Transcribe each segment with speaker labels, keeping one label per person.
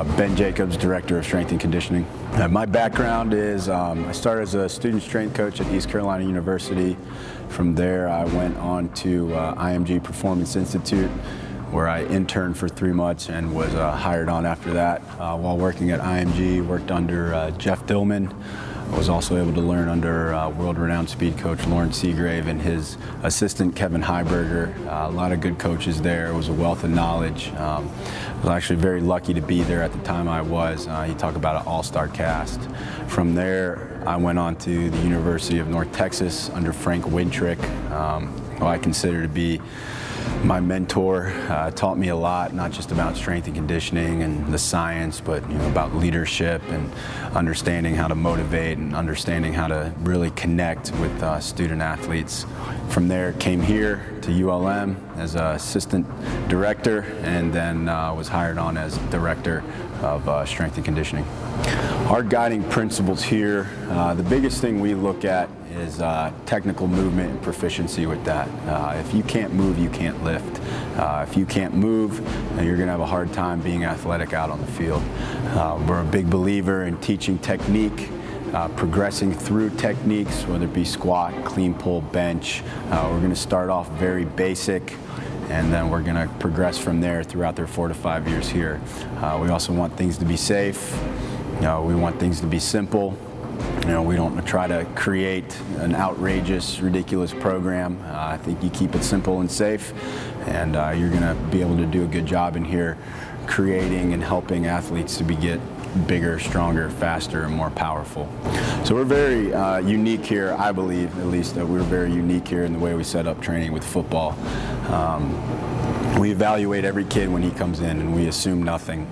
Speaker 1: Ben Jacobs, Director of Strength and Conditioning. My background is I started as a student strength coach at East Carolina University. From there I went on to IMG Performance Institute, where I interned for 3 months and was hired on after that. While working at IMG, worked under Jeff Dillman. I was also able to learn under world-renowned speed coach Lauren Seagrave and his assistant Kevin Heiberger. A lot of good coaches there. It was a wealth of knowledge. I was actually very lucky to be there at the time I was. You talk about an all-star cast. From there, I went on to the University of North Texas under Frank Wintrick, who I consider to be my mentor. Taught me a lot, not just about strength and conditioning and the science, but about leadership and understanding how to motivate and understanding how to really connect with student athletes. From there, came here to ULM as assistant director, and then was hired on as director of strength and conditioning. Our guiding principles here, the biggest thing we look at is technical movement and proficiency with that. If you can't move, you can't lift. If you can't move, you're going to have a hard time being athletic out on the field. We're a big believer in teaching technique, progressing through techniques, whether it be squat, clean pull, bench. We're going to start off very basic, and then we're going to progress from there throughout their 4 to 5 years here. We also want things to be safe. We want things to be simple. We don't try to create an outrageous, ridiculous program. I think you keep it simple and safe, and you're going to be able to do a good job in here creating and helping athletes to get bigger, stronger, faster, and more powerful. So we're very unique here, I believe, at least, that we're very unique here in the way we set up training with football. We evaluate every kid when he comes in, and we assume nothing.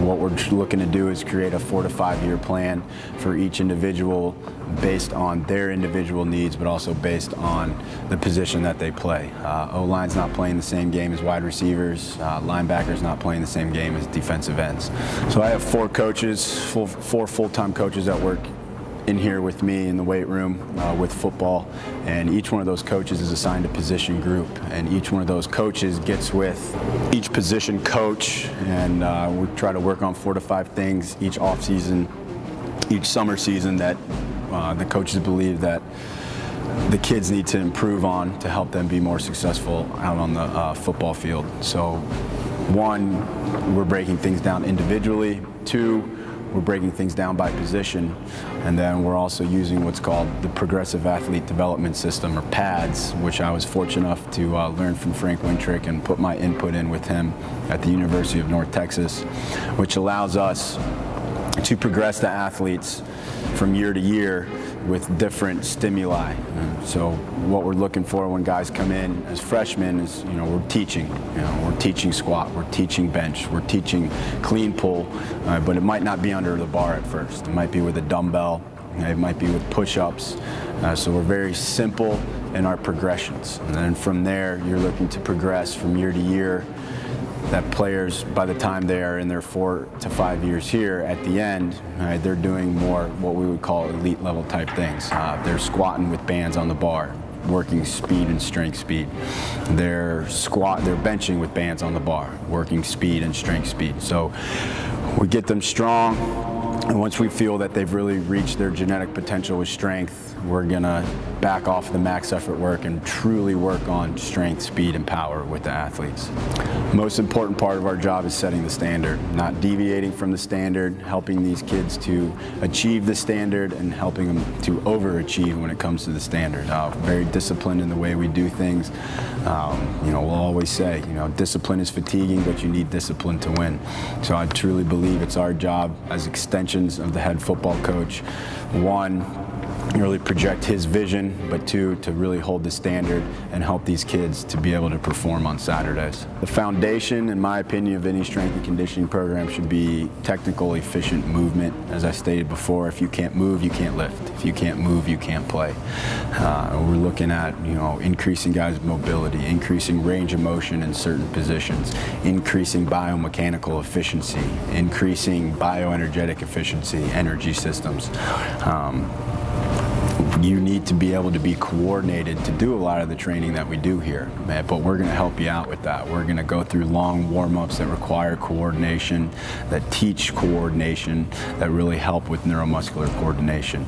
Speaker 1: What we're looking to do is create a 4 to 5 year plan for each individual based on their individual needs, but also based on the position that they play. O-line's not playing the same game as wide receivers. Linebackers not playing the same game as defensive ends. So I have 4 coaches, 4 full-time coaches that work in here with me in the weight room with football, and each one of those coaches is assigned a position group, and each one of those coaches gets with each position coach, and we try to work on 4 to 5 things each off season, each summer season that the coaches believe that the kids need to improve on to help them be more successful out on the football field. So 1, we're breaking things down individually. 2, we're breaking things down by position, and then we're also using what's called the Progressive Athlete Development System, or PADS, which I was fortunate enough to learn from Frank Wintrick and put my input in with him at the University of North Texas, which allows us to progress the athletes from year to year with different stimuli. So what we're looking for when guys come in as freshmen is, we're teaching. We're teaching squat, we're teaching bench, we're teaching clean pull, but it might not be under the bar at first. It might be with a dumbbell, it might be with push-ups. So we're very simple in our progressions. And then from there, you're looking to progress from year to year. That players, by the time they are in their 4 to 5 years here, at the end, they're doing more what we would call elite level type things. They're squatting with bands on the bar, working speed and strength speed. They're benching with bands on the bar, working speed and strength speed. So we get them strong, and once we feel that they've really reached their genetic potential with strength, we're gonna back off the max effort work and truly work on strength, speed, and power with the athletes. Most important part of our job is setting the standard, not deviating from the standard, helping these kids to achieve the standard and helping them to overachieve when it comes to the standard. Very disciplined in the way we do things. We'll always say, discipline is fatiguing, but you need discipline to win. So I truly believe it's our job as extensions of the head football coach. 1, really project his vision, but 2, to really hold the standard and help these kids to be able to perform on Saturdays. The foundation, in my opinion, of any strength and conditioning program should be technical, efficient movement. As I stated before, if you can't move, you can't lift. If you can't move, you can't play. We're looking at, increasing guys' mobility, increasing range of motion in certain positions, increasing biomechanical efficiency, increasing bioenergetic efficiency, energy systems. you need to be able to be coordinated to do a lot of the training that we do here, man, but we're going to help you out with that. We're going to go through long warm-ups that require coordination, that teach coordination, that really help with neuromuscular coordination.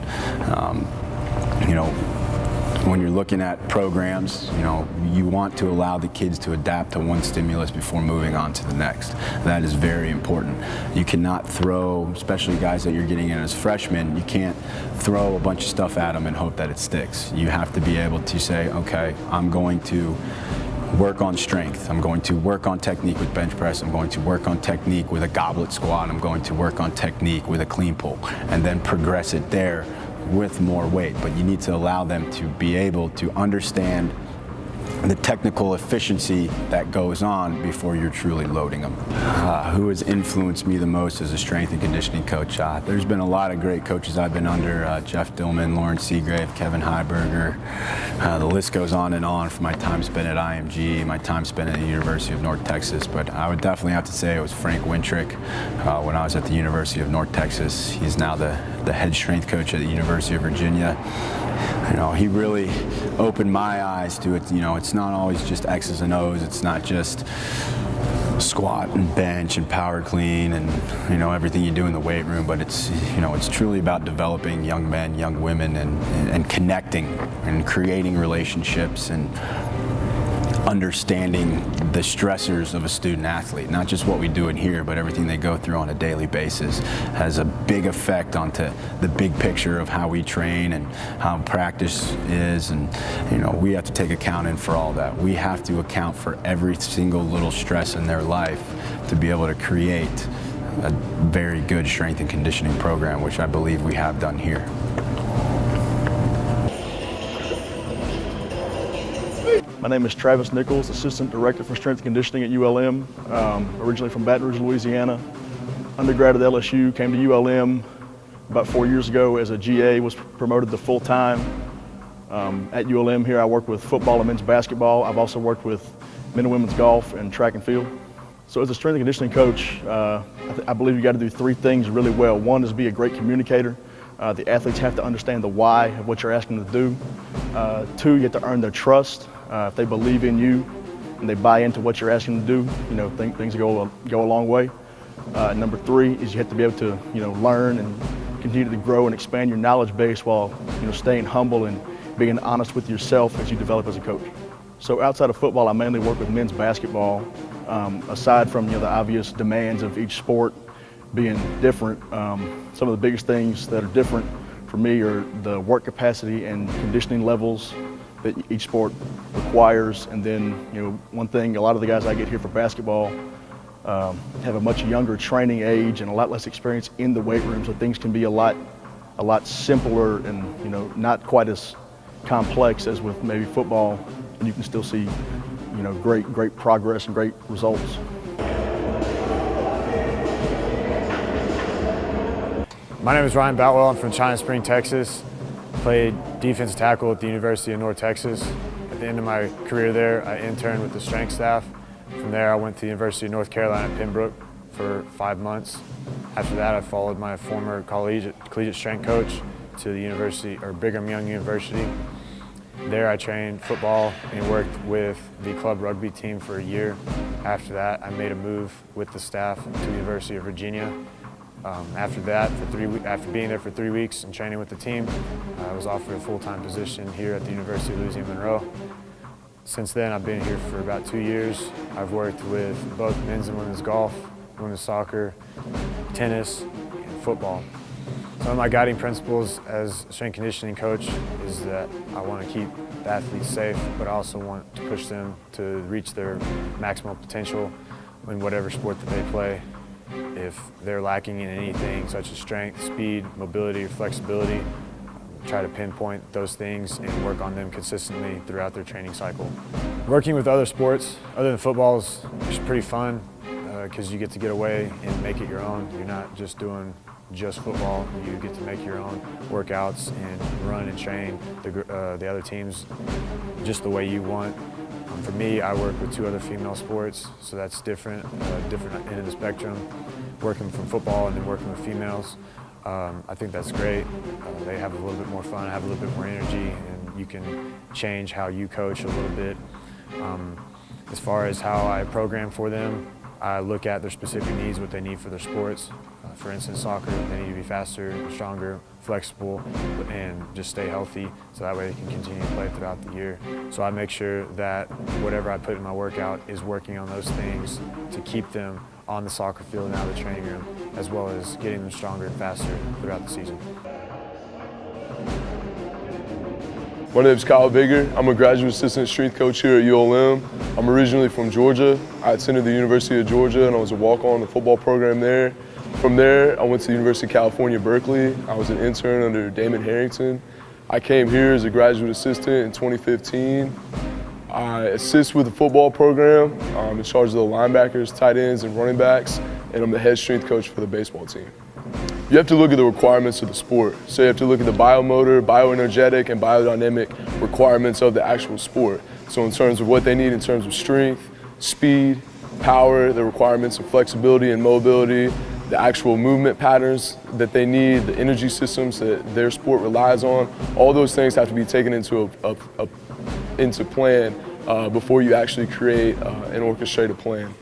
Speaker 1: You know, when you're looking at programs, you know, you want to allow the kids to adapt to one stimulus before moving on to the next. That is very important. You cannot throw, especially guys that you're getting in as freshmen, you can't throw a bunch of stuff at them and hope that it sticks. You have to be able to say, okay, I'm going to work on strength. I'm going to work on technique with bench press. I'm going to work on technique with a goblet squat. I'm going to work on technique with a clean pull, and then progress it there with more weight. But you need to allow them to be able to understand the technical efficiency that goes on before you're truly loading them. Who has influenced me the most as a strength and conditioning coach? There's been a lot of great coaches I've been under, Jeff Dillman, Lawrence Seagrave, Kevin Heiberger. The list goes on and on from my time spent at IMG, my time spent at the University of North Texas, but I would definitely have to say it was Frank Wintrick when I was at the University of North Texas. He's now the head strength coach at the University of Virginia. You know, he really opened my eyes to it. You know, it's not always just X's and O's. It's not just squat and bench and power clean and, you know, everything you do in the weight room, but it's, you know, it's truly about developing young men, young women, and connecting and creating relationships and understanding the stressors of a student athlete. Not just what we do in here, but everything they go through on a daily basis has a big effect onto the big picture of how we train and how practice is. And, you know, we have to take account in for all that. We have to account for every single little stress in their life to be able to create a very good strength and conditioning program, which I believe we have done here.
Speaker 2: My name is Travis Nichols, Assistant Director for Strength and Conditioning at ULM, originally from Baton Rouge, Louisiana. Undergrad at LSU, came to ULM about 4 years ago as a GA, was promoted to full-time. At ULM here I work with football and men's basketball. I've also worked with men and women's golf and track and field. So as a strength and conditioning coach, I believe you got to do three things really well. One is be a great communicator. The athletes have to understand the why of what you're asking them to do. Two, you have to earn their trust. If they believe in you and they buy into what you're asking them to do, you know, things go a long way. Number three is you have to be able to, you know, learn and continue to grow and expand your knowledge base while, you know, staying humble and being honest with yourself as you develop as a coach. So outside of football, I mainly work with men's basketball. Aside from, you know, the obvious demands of each sport being different, some of the biggest things that are different for me are the work capacity and conditioning levels that each sport requires. And then, you know, one thing, a lot of the guys I get here for basketball have a much younger training age and a lot less experience in the weight room, so things can be a lot simpler and, you know, not quite as complex as with maybe football, and you can still see, you know, great progress and great results.
Speaker 3: My name is Ryan Boutwell. I'm from China Spring, Texas. Played defensive tackle at the University of North Texas. At the end of my career there, I interned with the strength staff. From there, I went to the University of North Carolina at Pembroke for 5 months. After that, I followed my former collegiate strength coach to the University, or Brigham Young University. There, I trained football and worked with the club rugby team for a year. After that, I made a move with the staff to the University of Virginia. After that, after being there for 3 weeks and training with the team, I was offered a full-time position here at the University of Louisiana Monroe. Since then, I've been here for about 2 years. I've worked with both men's and women's golf, women's soccer, tennis, and football. Some of my guiding principles as a strength conditioning coach is that I want to keep the athletes safe, but I also want to push them to reach their maximal potential in whatever sport that they play. If they're lacking in anything such as strength, speed, mobility, or flexibility, try to pinpoint those things and work on them consistently throughout their training cycle. Working with other sports other than football is pretty fun because you get to get away and make it your own. You're not just doing just football. You get to make your own workouts and run and train the other teams just the way you want. For me, I work with 2 other female sports, so that's different end of the spectrum, working from football and then working with females. I think that's great. They have a little bit more fun, have a little bit more energy, and you can change how you coach a little bit. As far as how I program for them, I look at their specific needs, what they need for their sports. For instance, soccer, they need to be faster, stronger, flexible, and just stay healthy so that way they can continue to play throughout the year. So I make sure that whatever I put in my workout is working on those things to keep them on the soccer field and out of the training room, as well as getting them stronger and faster throughout the season.
Speaker 4: My name is Kyle Vigor. I'm a graduate assistant strength coach here at ULM. I'm originally from Georgia. I attended the University of Georgia and I was a walk-on in the football program there. From there, I went to the University of California, Berkeley. I was an intern under Damon Harrington. I came here as a graduate assistant in 2015. I assist with the football program. I'm in charge of the linebackers, tight ends, and running backs, and I'm the head strength coach for the baseball team. You have to look at the requirements of the sport. So you have to look at the biomotor, bioenergetic, and biodynamic requirements of the actual sport. So in terms of what they need in terms of strength, speed, power, the requirements of flexibility and mobility, the actual movement patterns that they need, the energy systems that their sport relies on, all those things have to be taken into plan before you actually create and orchestrate a plan.